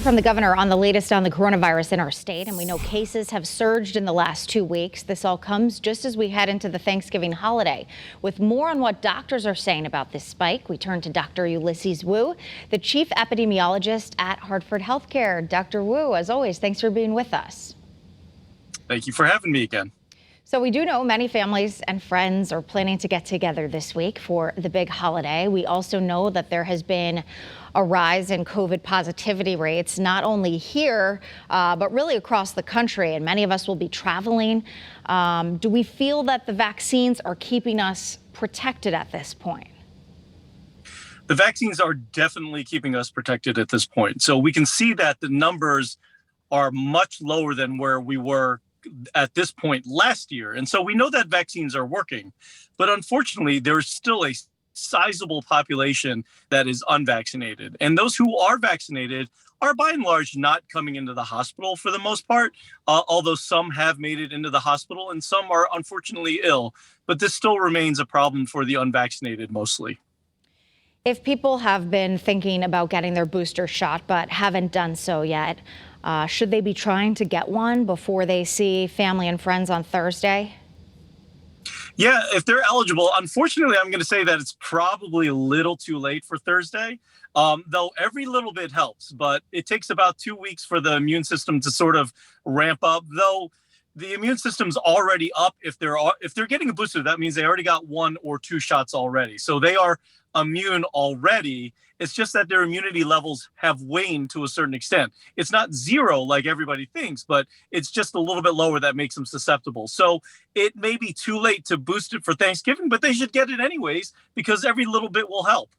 From the governor on the latest on the coronavirus in our state, and we know cases have surged in the last 2 weeks. This all comes just as we head into the Thanksgiving holiday. With more on what doctors are saying about this spike, we turn to Dr. Ulysses Wu, the chief epidemiologist at Hartford Healthcare. Dr. Wu, as always, thanks for being with us. Thank you for having me again. So we do know many families and friends are planning to get together this week for the big holiday. We also know that there has been a rise in COVID positivity rates, not only here, but really across the country. And many of us will be traveling. Do we feel that the vaccines are keeping us protected at this point? The vaccines are definitely keeping us protected at this point. So we can see that the numbers are much lower than where we were at this point last year. And so we know that vaccines are working, but unfortunately, there's still a sizable population that is unvaccinated. And those who are vaccinated are by and large not coming into the hospital for the most part, although some have made it into the hospital and some are unfortunately ill. But this still remains a problem for the unvaccinated mostly. If people have been thinking about getting their booster shot but haven't done so yet, should they be trying to get one before they see family and friends on Thursday? Yeah, if they're eligible, unfortunately, I'm going to say that it's probably a little too late for Thursday, though every little bit helps. But it takes about 2 weeks for the immune system to sort of ramp up, though the immune system's already up. If they're getting a booster, that means they already got 1 or 2 shots already. So they are immune already. It's just that their immunity levels have waned to a certain extent. It's not zero like everybody thinks, but it's just a little bit lower that makes them susceptible. So it may be too late to boost it for Thanksgiving, but they should get it anyways because every little bit will help.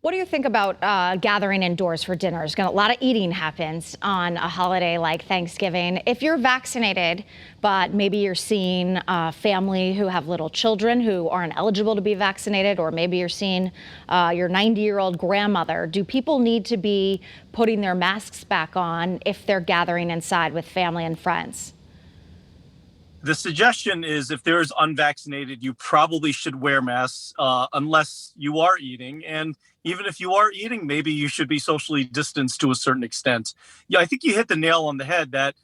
What do you think about gathering indoors for dinners? A lot of eating happens on a holiday like Thanksgiving. If you're vaccinated, but maybe you're seeing a family who have little children who aren't eligible to be vaccinated, or maybe you're seeing your 90-year-old grandmother, do people need to be putting their masks back on if they're gathering inside with family and friends? The suggestion is if there's unvaccinated, you probably should wear masks unless you are eating. And even if you are eating, maybe you should be socially distanced to a certain extent. Yeah, I think you hit the nail on the head that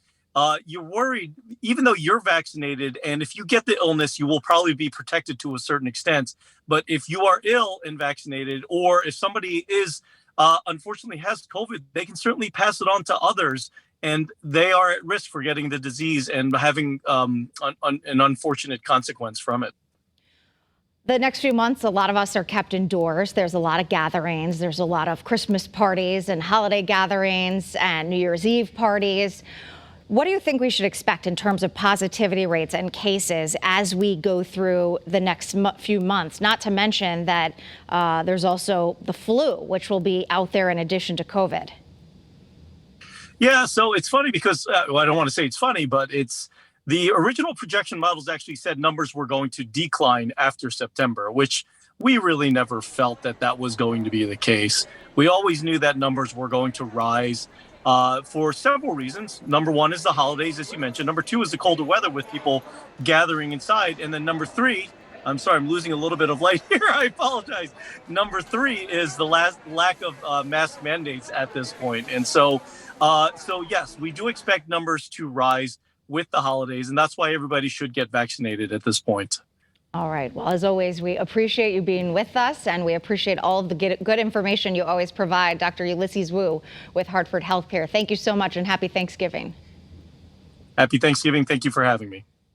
you're worried, even though you're vaccinated, and if you get the illness, you will probably be protected to a certain extent. But if you are ill and vaccinated, or if somebody is unfortunately has COVID, they can certainly pass it on to others. And they are at risk for getting the disease and having an unfortunate consequence from it. The next few months, a lot of us are kept indoors. There's a lot of gatherings. There's a lot of Christmas parties and holiday gatherings and New Year's Eve parties. What do you think we should expect in terms of positivity rates and cases as we go through the next few months? Not to mention that there's also the flu, which will be out there in addition to COVID. Yeah, so it's funny because well, I don't want to say it's funny, but it's the original projection models actually said numbers were going to decline after September, which we really never felt that that was going to be the case. We always knew that numbers were going to rise for several reasons. Number one is the holidays, as you mentioned. Number two is the colder weather with people gathering inside. And then number three, I'm sorry, I'm losing a little bit of light here. I apologize. Number three is the lack of mask mandates at this point. And so yes, we do expect numbers to rise with the holidays, and that's why everybody should get vaccinated at this point. All right. Well, as always, we appreciate you being with us, and we appreciate all of the good information you always provide. Dr. Ulysses Wu with Hartford Healthcare. Thank you so much, and happy Thanksgiving. Happy Thanksgiving. Thank you for having me.